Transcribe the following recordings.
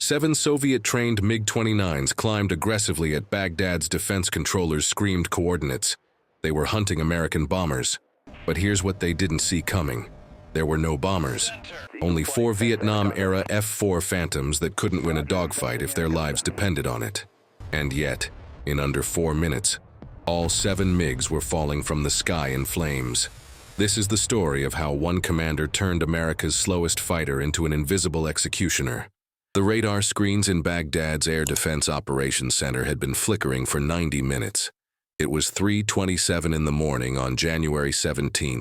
7 Soviet-trained MiG-29s climbed aggressively at Baghdad's defense controllers' screamed coordinates. They were hunting American bombers. But here's what they didn't see coming. There were no bombers. Only 4 Vietnam-era F-4 Phantoms that couldn't win a dogfight if their lives depended on it. And yet, in under 4 minutes, all 7 MiGs were falling from the sky in flames. This is the story of how one commander turned America's slowest fighter into an invisible executioner. The radar screens in Baghdad's Air Defense Operations Center had been flickering for 90 minutes. It was 3:27 in the morning on January 17,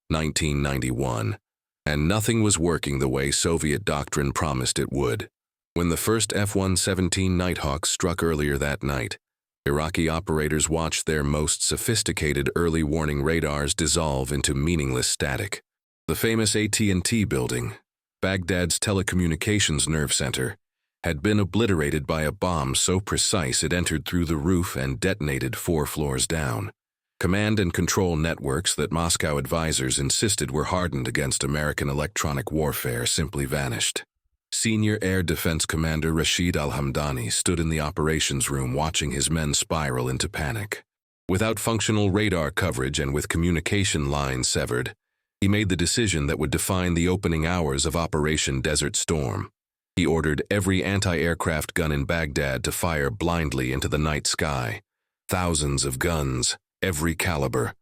1991, and nothing was working the way Soviet doctrine promised it would. When the first F-117 Nighthawks struck earlier that night, Iraqi operators watched their most sophisticated early warning radars dissolve into meaningless static. The famous AT&T building, Baghdad's telecommunications nerve center, had been obliterated by a bomb so precise it entered through the roof and detonated 4 floors down. Command and control networks that Moscow advisors insisted were hardened against American electronic warfare simply vanished. Senior Air Defense Commander Rashid al-Hamdani stood in the operations room watching his men spiral into panic. Without functional radar coverage and with communication lines severed, he made the decision that would define the opening hours of Operation Desert Storm. He ordered every anti-aircraft gun in Baghdad to fire blindly into the night sky. Thousands of guns, every caliber,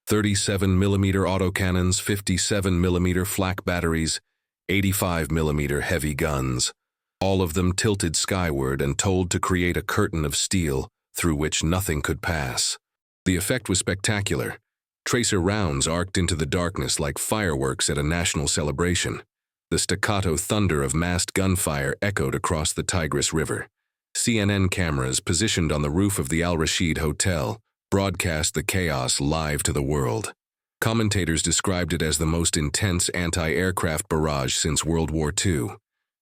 37mm autocannons, 57mm flak batteries, 85mm heavy guns, all of them tilted skyward and told to create a curtain of steel through which nothing could pass. The effect was spectacular. Tracer rounds arced into the darkness like fireworks at a national celebration. The staccato thunder of massed gunfire echoed across the Tigris River. CNN cameras positioned on the roof of the Al Rashid Hotel broadcast the chaos live to the world. Commentators described it as the most intense anti-aircraft barrage since World War II.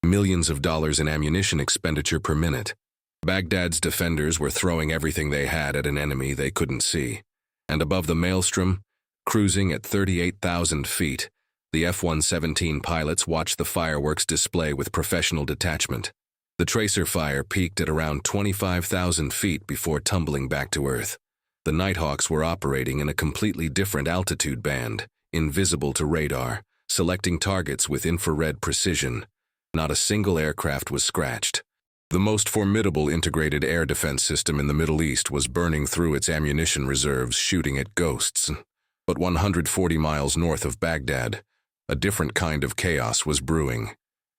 Millions of dollars in ammunition expenditure per minute. Baghdad's defenders were throwing everything they had at an enemy they couldn't see. And above the maelstrom, cruising at 38,000 feet, the F-117 pilots watched the fireworks display with professional detachment. The tracer fire peaked at around 25,000 feet before tumbling back to Earth. The Nighthawks were operating in a completely different altitude band, invisible to radar, selecting targets with infrared precision. Not a single aircraft was scratched. The most formidable integrated air defense system in the Middle East was burning through its ammunition reserves, shooting at ghosts. But 140 miles north of Baghdad, a different kind of chaos was brewing.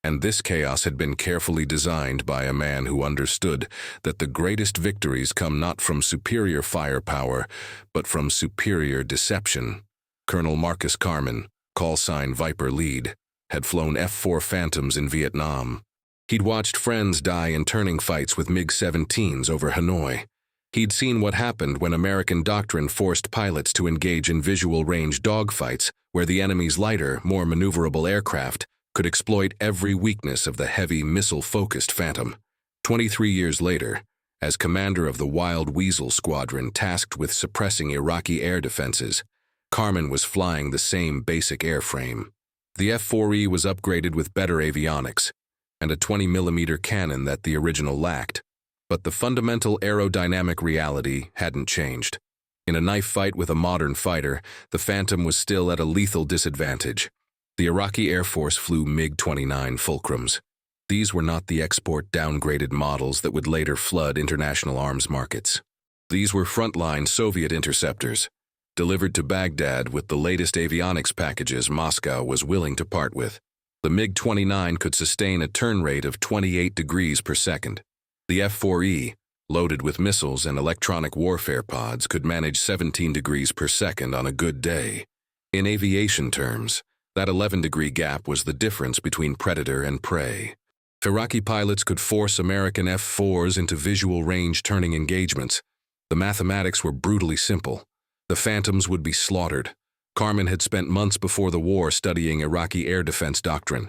And this chaos had been carefully designed by a man who understood that the greatest victories come not from superior firepower, but from superior deception. Colonel Marcus Carman, call sign Viper Lead, had flown F-4 Phantoms in Vietnam. He'd watched friends die in turning fights with MiG-17s over Hanoi. He'd seen what happened when American doctrine forced pilots to engage in visual-range dogfights where the enemy's lighter, more maneuverable aircraft could exploit every weakness of the heavy, missile-focused Phantom. 23 years later, as commander of the Wild Weasel Squadron tasked with suppressing Iraqi air defenses, Carman was flying the same basic airframe. The F-4E was upgraded with better avionics and a 20mm cannon that the original lacked. But the fundamental aerodynamic reality hadn't changed. In a knife fight with a modern fighter, the Phantom was still at a lethal disadvantage. The Iraqi Air Force flew MiG-29 Fulcrums. These were not the export downgraded models that would later flood international arms markets. These were frontline Soviet interceptors, delivered to Baghdad with the latest avionics packages Moscow was willing to part with. The MiG-29 could sustain a turn rate of 28 degrees per second. The F-4E, loaded with missiles and electronic warfare pods, could manage 17 degrees per second on a good day. In aviation terms, that 11-degree gap was the difference between predator and prey. If Iraqi pilots could force American F-4s into visual-range turning engagements, the mathematics were brutally simple. The Phantoms would be slaughtered. Carman had spent months before the war studying Iraqi air defense doctrine.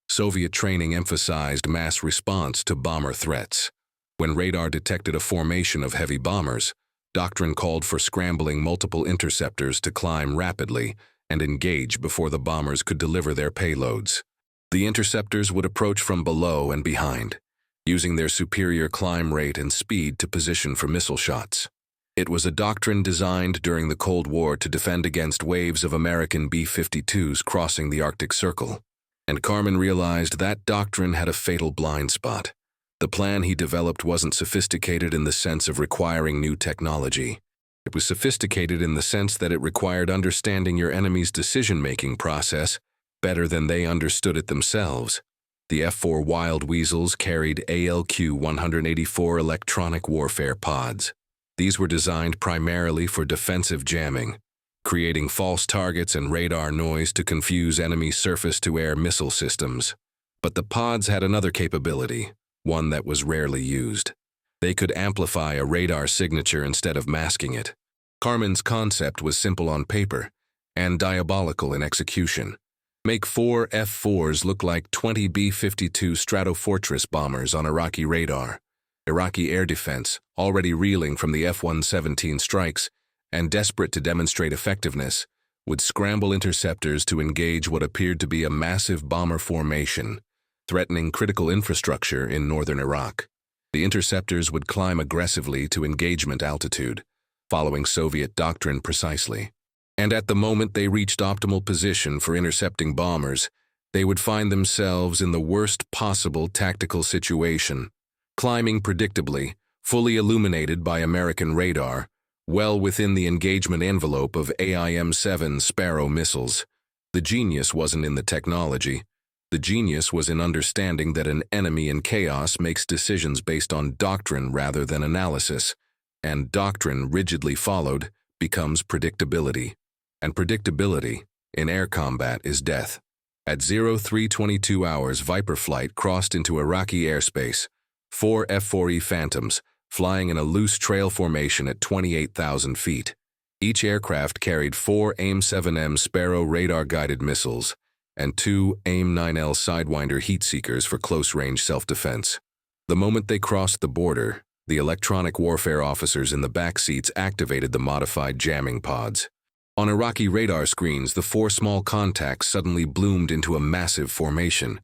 Soviet training emphasized mass response to bomber threats. When radar detected a formation of heavy bombers, doctrine called for scrambling multiple interceptors to climb rapidly and engage before the bombers could deliver their payloads. The interceptors would approach from below and behind, using their superior climb rate and speed to position for missile shots. It was a doctrine designed during the Cold War to defend against waves of American B-52s crossing the Arctic Circle. And Karman realized that doctrine had a fatal blind spot. The plan he developed wasn't sophisticated in the sense of requiring new technology. It was sophisticated in the sense that it required understanding your enemy's decision-making process better than they understood it themselves. The F-4 Wild Weasels carried ALQ-184 electronic warfare pods. These were designed primarily for defensive jamming, creating false targets and radar noise to confuse enemy surface-to-air missile systems. But the pods had another capability, one that was rarely used. They could amplify a radar signature instead of masking it. Karman's concept was simple on paper and diabolical in execution. Make 4 F-4s look like 20 B-52 Stratofortress bombers on Iraqi radar. Iraqi air defense, already reeling from the F-117 strikes and desperate to demonstrate effectiveness, would scramble interceptors to engage what appeared to be a massive bomber formation, threatening critical infrastructure in northern Iraq. The interceptors would climb aggressively to engagement altitude, following Soviet doctrine precisely. And at the moment they reached optimal position for intercepting bombers, they would find themselves in the worst possible tactical situation, climbing predictably, fully illuminated by American radar, well within the engagement envelope of AIM-7 Sparrow missiles. The genius wasn't in the technology. The genius was in understanding that an enemy in chaos makes decisions based on doctrine rather than analysis, and doctrine rigidly followed becomes predictability. And predictability, in air combat, is death. At 0322 hours, Viper flight crossed into Iraqi airspace, 4 F-4E Phantoms, flying in a loose trail formation at 28,000 feet. Each aircraft carried 4 AIM-7M Sparrow radar-guided missiles and 2 AIM-9L Sidewinder heat seekers for close-range self-defense. The moment they crossed the border, the electronic warfare officers in the back seats activated the modified jamming pods. On Iraqi radar screens, the 4 small contacts suddenly bloomed into a massive formation.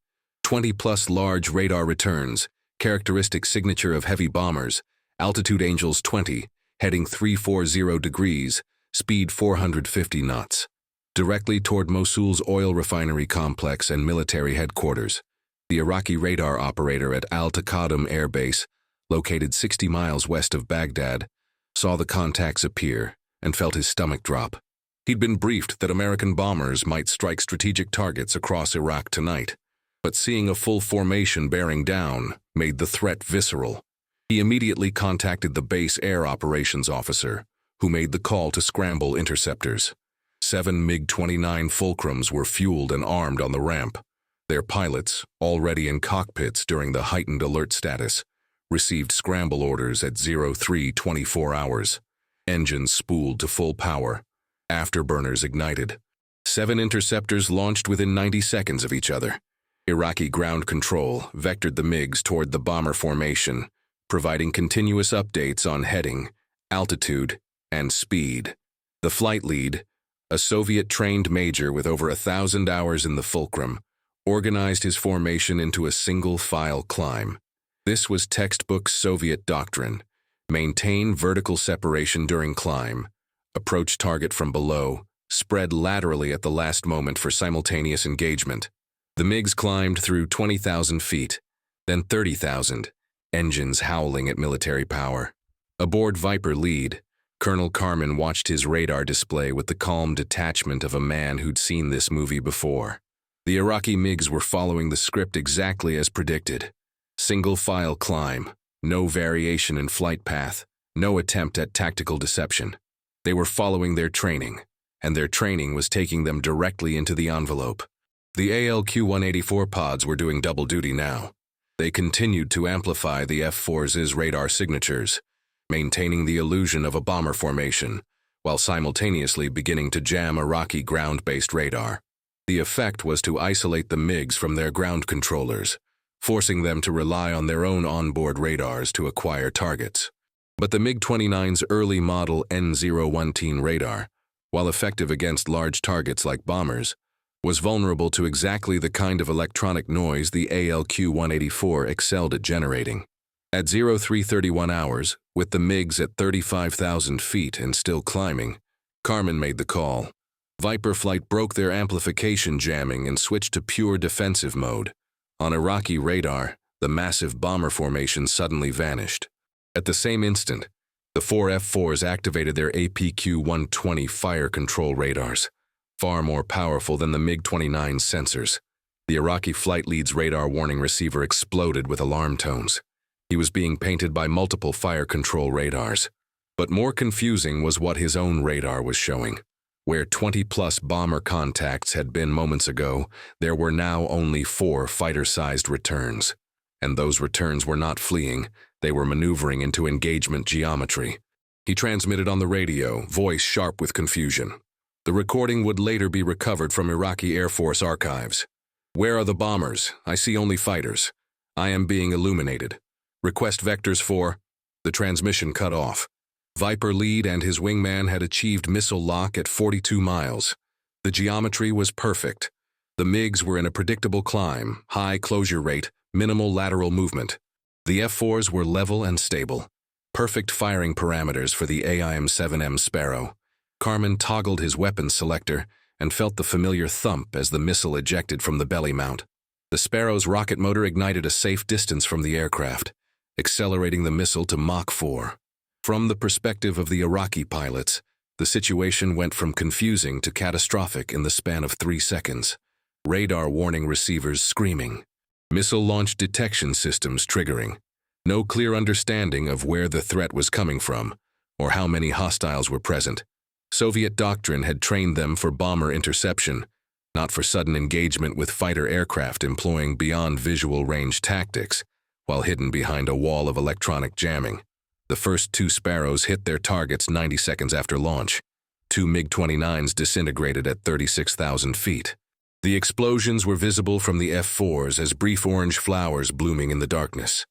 20-plus large radar returns, characteristic signature of heavy bombers, altitude Angels 20, heading 340 degrees, speed 450 knots. Directly toward Mosul's oil refinery complex and military headquarters. The Iraqi radar operator at Al-Taqadum Air Base, located 60 miles west of Baghdad, saw the contacts appear and felt his stomach drop. He'd been briefed that American bombers might strike strategic targets across Iraq tonight, but seeing a full formation bearing down made the threat visceral. He immediately contacted the base air operations officer, who made the call to scramble interceptors. 7 MiG-29 Fulcrums were fueled and armed on the ramp. Their pilots, already in cockpits during the heightened alert status, received scramble orders at 0324 hours. Engines spooled to full power. Afterburners ignited. 7 interceptors launched within 90 seconds of each other. Iraqi ground control vectored the MiGs toward the bomber formation, providing continuous updates on heading, altitude, and speed. The flight lead, a Soviet-trained major with over 1,000 hours in the fulcrum, organized his formation into a single-file climb. This was textbook Soviet doctrine. Maintain vertical separation during climb. Approach target from below. Spread laterally at the last moment for simultaneous engagement. The MiGs climbed through 20,000 feet, then 30,000, engines howling at military power. Aboard Viper lead, Colonel Karman watched his radar display with the calm detachment of a man who'd seen this movie before. The Iraqi MiGs were following the script exactly as predicted. Single-file climb, no variation in flight path, no attempt at tactical deception. They were following their training, and their training was taking them directly into the envelope. The ALQ-184 pods were doing double duty now. They continued to amplify the F-4s' radar signatures, maintaining the illusion of a bomber formation, while simultaneously beginning to jam Iraqi ground-based radar. The effect was to isolate the MiGs from their ground controllers, forcing them to rely on their own onboard radars to acquire targets. But the MiG-29's early model N010 radar, while effective against large targets like bombers, was vulnerable to exactly the kind of electronic noise the ALQ-184 excelled at generating. At 0331 hours, with the MiGs at 35,000 feet and still climbing, Carmen made the call. Viper flight broke their amplification jamming and switched to pure defensive mode. On Iraqi radar, the massive bomber formation suddenly vanished. At the same instant, the four F-4s activated their APQ-120 fire control radars, far more powerful than the MiG-29 sensors. The Iraqi flight lead's radar warning receiver exploded with alarm tones. He was being painted by multiple fire control radars. But more confusing was what his own radar was showing. Where 20-plus bomber contacts had been moments ago, there were now only 4 fighter-sized returns. And those returns were not fleeing, they were maneuvering into engagement geometry. He transmitted on the radio, voice sharp with confusion. The recording would later be recovered from Iraqi Air Force archives. "Where are the bombers? I see only fighters. I am being illuminated. Request vectors for..." The transmission cut off. Viper lead and his wingman had achieved missile lock at 42 miles. The geometry was perfect. The MiGs were in a predictable climb, high closure rate, minimal lateral movement. The F-4s were level and stable. Perfect firing parameters for the AIM-7M Sparrow. Carmen toggled his weapons selector and felt the familiar thump as the missile ejected from the belly mount. The Sparrow's rocket motor ignited a safe distance from the aircraft, accelerating the missile to Mach 4. From the perspective of the Iraqi pilots, the situation went from confusing to catastrophic in the span of 3 seconds. Radar warning receivers screaming. Missile launch detection systems triggering. No clear understanding of where the threat was coming from, or how many hostiles were present. Soviet doctrine had trained them for bomber interception, not for sudden engagement with fighter aircraft employing beyond visual range tactics, while hidden behind a wall of electronic jamming. The first 2 Sparrows hit their targets 90 seconds after launch. 2 MiG-29s disintegrated at 36,000 feet. The explosions were visible from the F-4s as brief orange flowers blooming in the darkness.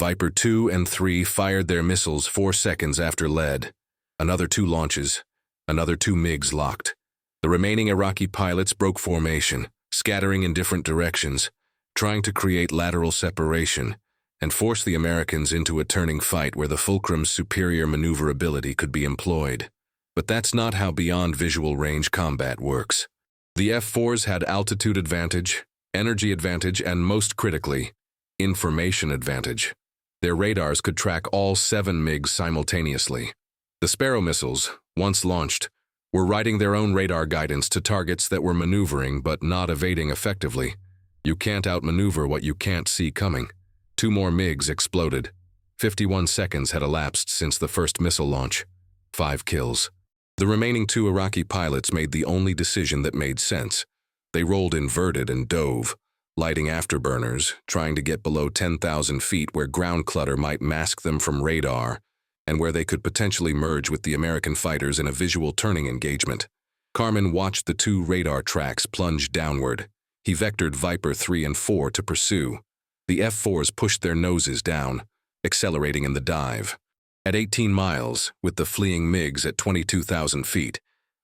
Viper 2 and 3 fired their missiles 4 seconds after lead. Another 2 launches. Another 2 MiGs locked. The remaining Iraqi pilots broke formation, scattering in different directions, trying to create lateral separation, and force the Americans into a turning fight where the Fulcrum's superior maneuverability could be employed. But that's not how beyond visual range combat works. The F-4s had altitude advantage, energy advantage, and most critically, information advantage. Their radars could track all 7 MiGs simultaneously. The Sparrow missiles, once launched, were writing their own radar guidance to targets that were maneuvering but not evading effectively. You can't outmaneuver what you can't see coming. 2 more MiGs exploded. 51 seconds had elapsed since the first missile launch. 5 kills. The remaining 2 Iraqi pilots made the only decision that made sense. They rolled inverted and dove, lighting afterburners, trying to get below 10,000 feet where ground clutter might mask them from radar, and where they could potentially merge with the American fighters in a visual turning engagement. Carmen watched the 2 radar tracks plunge downward. He vectored Viper 3 and 4 to pursue. The F-4s pushed their noses down, accelerating in the dive. At 18 miles, with the fleeing MiGs at 22,000 feet,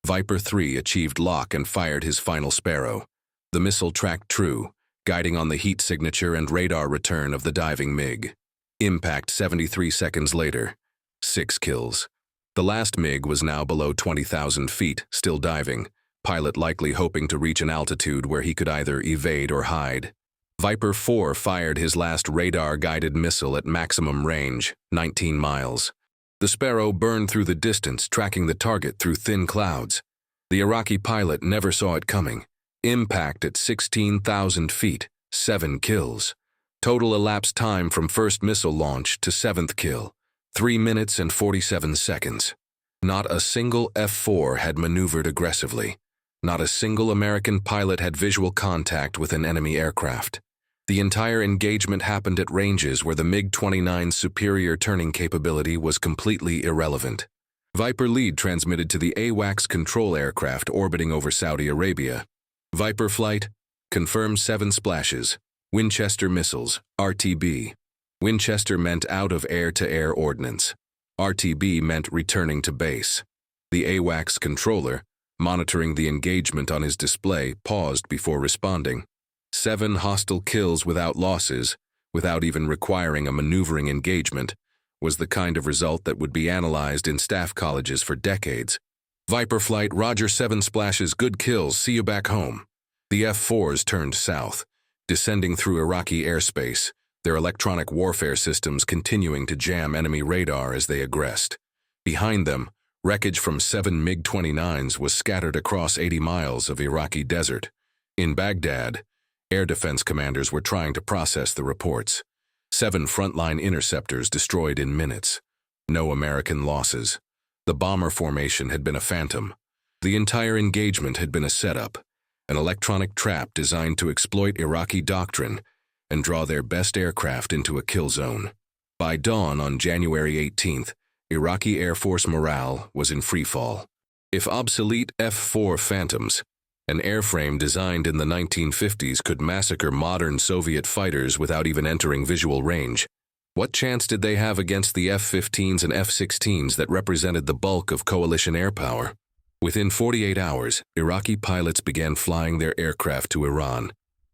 Viper 3 achieved lock and fired his final Sparrow. The missile tracked true, guiding on the heat signature and radar return of the diving MiG. Impact 73 seconds later. 6 kills. The last MiG was now below 20,000 feet, still diving, pilot likely hoping to reach an altitude where he could either evade or hide. Viper 4 fired his last radar-guided missile at maximum range, 19 miles. The Sparrow burned through the distance, tracking the target through thin clouds. The Iraqi pilot never saw it coming. Impact at 16,000 feet, 7 kills. Total elapsed time from first missile launch to 7th kill, 3 minutes and 47 seconds. Not a single F-4 had maneuvered aggressively. Not a single American pilot had visual contact with an enemy aircraft. The entire engagement happened at ranges where the MiG-29's superior turning capability was completely irrelevant. Viper lead transmitted to the AWACS control aircraft orbiting over Saudi Arabia. Viper flight, confirmed 7 splashes. Winchester missiles, RTB. Winchester meant out of air-to-air ordnance. RTB meant returning to base. The AWACS controller, monitoring the engagement on his display, paused before responding. 7 hostile kills without losses, without even requiring a maneuvering engagement, was the kind of result that would be analyzed in staff colleges for decades. Viper flight, Roger 7 splashes, good kills, see you back home. The F-4s turned south, descending through Iraqi airspace, their electronic warfare systems continuing to jam enemy radar as they aggressed. Behind them, wreckage from 7 MiG-29s was scattered across 80 miles of Iraqi desert. In Baghdad, air defense commanders were trying to process the reports. 7 frontline interceptors destroyed in minutes. No American losses. The bomber formation had been a phantom. The entire engagement had been a setup, an electronic trap designed to exploit Iraqi doctrine and draw their best aircraft into a kill zone. By dawn on January 18th, Iraqi Air Force morale was in freefall. If obsolete F-4 Phantoms, an airframe designed in the 1950s, could massacre modern Soviet fighters without even entering visual range, what chance did they have against the F-15s and F-16s that represented the bulk of coalition air power? Within 48 hours, Iraqi pilots began flying their aircraft to Iran,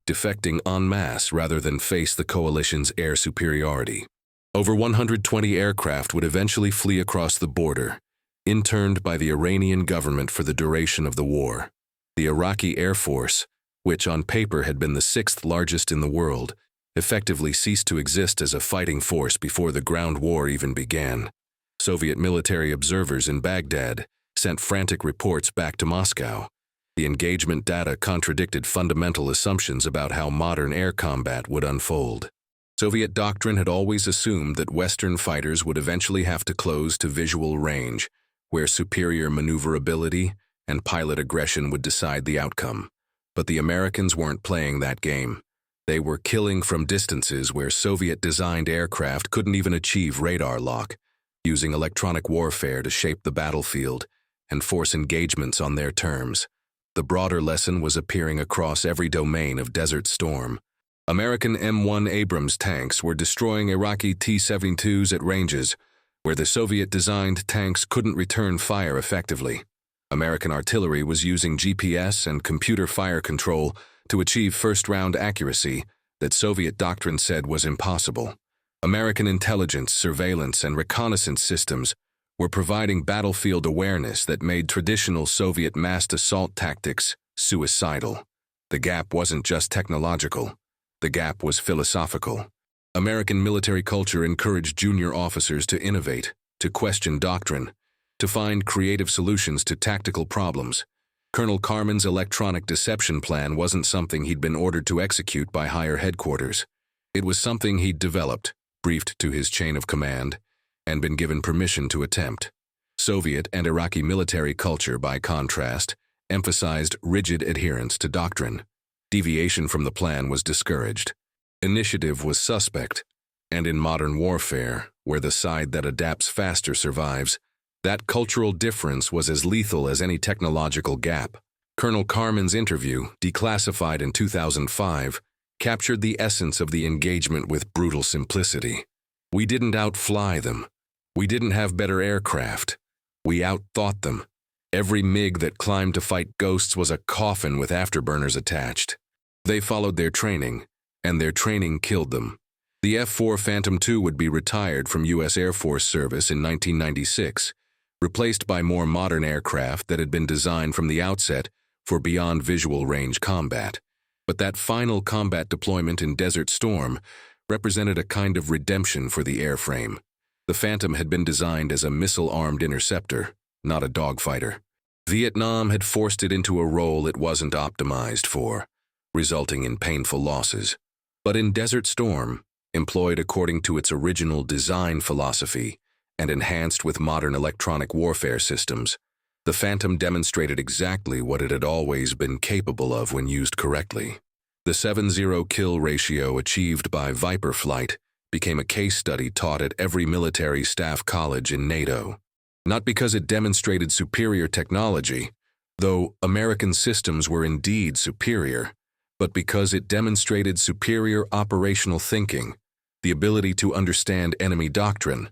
defecting en masse rather than face the coalition's air superiority. Over 120 aircraft would eventually flee across the border, interned by the Iranian government for the duration of the war. The Iraqi Air Force, which on paper had been the 6th largest in the world, effectively ceased to exist as a fighting force before the ground war even began. Soviet military observers in Baghdad sent frantic reports back to Moscow. The engagement data contradicted fundamental assumptions about how modern air combat would unfold. Soviet doctrine had always assumed that Western fighters would eventually have to close to visual range, where superior maneuverability and pilot aggression would decide the outcome. But the Americans weren't playing that game. They were killing from distances where Soviet-designed aircraft couldn't even achieve radar lock, using electronic warfare to shape the battlefield and force engagements on their terms. The broader lesson was appearing across every domain of Desert Storm. American M1 Abrams tanks were destroying Iraqi T-72s at ranges where the Soviet-designed tanks couldn't return fire effectively. American artillery was using GPS and computer fire control to achieve first-round accuracy that Soviet doctrine said was impossible. American intelligence, surveillance, and reconnaissance systems were providing battlefield awareness that made traditional Soviet massed assault tactics suicidal. The gap wasn't just technological. The gap was philosophical. American military culture encouraged junior officers to innovate, to question doctrine, to find creative solutions to tactical problems. Colonel Carman's electronic deception plan wasn't something he'd been ordered to execute by higher headquarters. It was something he'd developed, briefed to his chain of command, and been given permission to attempt. Soviet and Iraqi military culture, by contrast, emphasized rigid adherence to doctrine. Deviation from the plan was discouraged. Initiative was suspect, and in modern warfare, where the side that adapts faster survives, that cultural difference was as lethal as any technological gap. Colonel Carman's interview, declassified in 2005, captured the essence of the engagement with brutal simplicity. We didn't outfly them. We didn't have better aircraft. We outthought them. Every MiG that climbed to fight ghosts was a coffin with afterburners attached. They followed their training, and their training killed them. The F-4 Phantom II would be retired from U.S. Air Force service in 1996, replaced by more modern aircraft that had been designed from the outset for beyond visual range combat. But that final combat deployment in Desert Storm represented a kind of redemption for the airframe. The Phantom had been designed as a missile-armed interceptor, not a dogfighter. Vietnam had forced it into a role it wasn't optimized for, resulting in painful losses. But in Desert Storm, employed according to its original design philosophy and enhanced with modern electronic warfare systems, the Phantom demonstrated exactly what it had always been capable of when used correctly. The 7-0 kill ratio achieved by Viper flight became a case study taught at every military staff college in NATO. Not because it demonstrated superior technology, though American systems were indeed superior, but because it demonstrated superior operational thinking, the ability to understand enemy doctrine,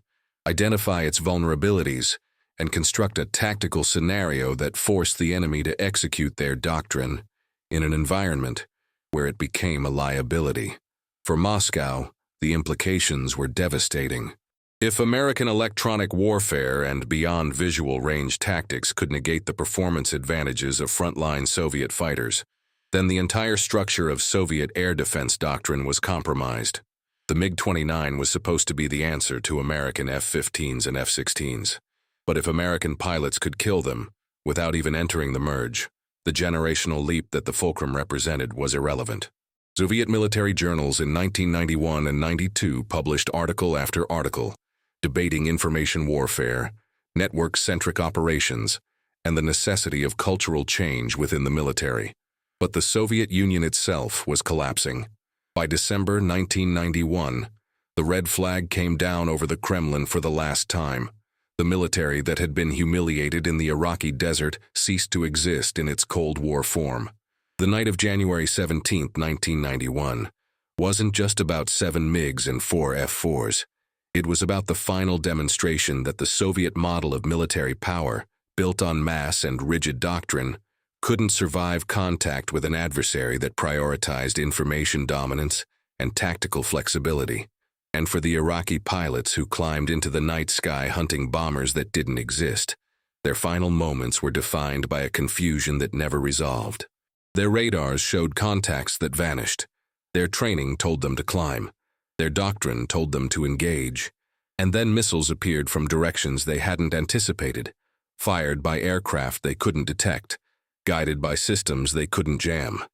identify its vulnerabilities, and construct a tactical scenario that forced the enemy to execute their doctrine in an environment where it became a liability. For Moscow, the implications were devastating. If American electronic warfare and beyond visual range tactics could negate the performance advantages of frontline Soviet fighters, then the entire structure of Soviet air defense doctrine was compromised. The MiG-29 was supposed to be the answer to American F-15s and F-16s. But if American pilots could kill them without even entering the merge, the generational leap that the fulcrum represented was irrelevant. Soviet military journals in 1991 and 92 published article after article, debating information warfare, network-centric operations, and the necessity of cultural change within the military. But the Soviet Union itself was collapsing. By December 1991, the red flag came down over the Kremlin for the last time. The military that had been humiliated in the Iraqi desert ceased to exist in its Cold War form. The night of January 17, 1991, wasn't just about 7 MiGs and 4 F-4s. It was about the final demonstration that the Soviet model of military power, built on mass and rigid doctrine, couldn't survive contact with an adversary that prioritized information dominance and tactical flexibility. And for the Iraqi pilots who climbed into the night sky hunting bombers that didn't exist, their final moments were defined by a confusion that never resolved. Their radars showed contacts that vanished. Their training told them to climb. Their doctrine told them to engage. And then missiles appeared from directions they hadn't anticipated, fired by aircraft they couldn't detect, guided by systems they couldn't jam.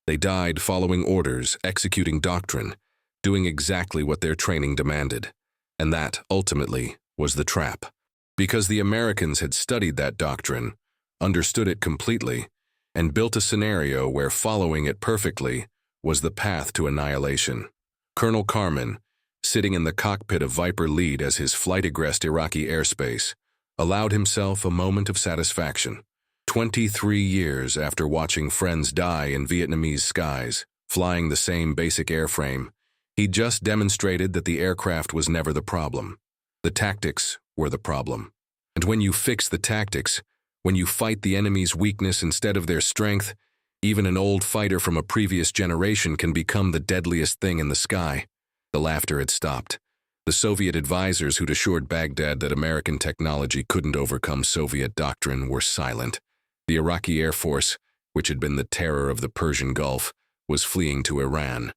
They died following orders, executing doctrine, doing exactly what their training demanded. And that, ultimately, was the trap. Because the Americans had studied that doctrine, understood it completely, and built a scenario where following it perfectly was the path to annihilation. Colonel Karman, sitting in the cockpit of Viper Lead as his flight egressed Iraqi airspace, allowed himself a moment of satisfaction. 23 years after watching friends die in Vietnamese skies, flying the same basic airframe, he just demonstrated that the aircraft was never the problem. The tactics were the problem. And when you fix the tactics, when you fight the enemy's weakness instead of their strength, even an old fighter from a previous generation can become the deadliest thing in the sky. The laughter had stopped. The Soviet advisors who'd assured Baghdad that American technology couldn't overcome Soviet doctrine were silent. The Iraqi Air Force, which had been the terror of the Persian Gulf, was fleeing to Iran.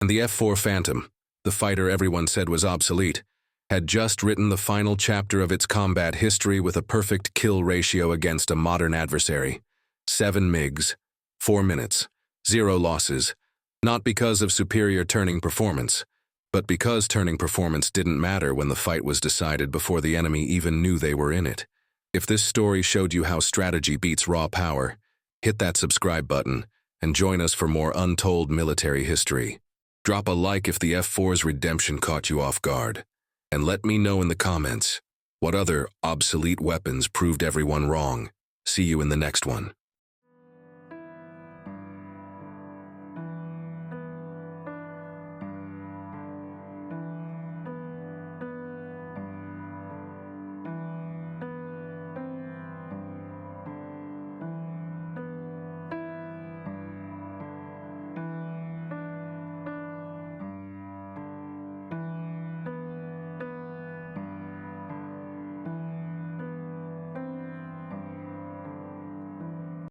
And the F-4 Phantom, the fighter everyone said was obsolete, had just written the final chapter of its combat history with a perfect kill ratio against a modern adversary. 7 MiGs, 4 minutes, 0 losses, not because of superior turning performance, but because turning performance didn't matter when the fight was decided before the enemy even knew they were in it. If this story showed you how strategy beats raw power, hit that subscribe button and join us for more untold military history. Drop a like if the F-4's redemption caught you off guard. And let me know in the comments what other obsolete weapons proved everyone wrong. See you in the next one.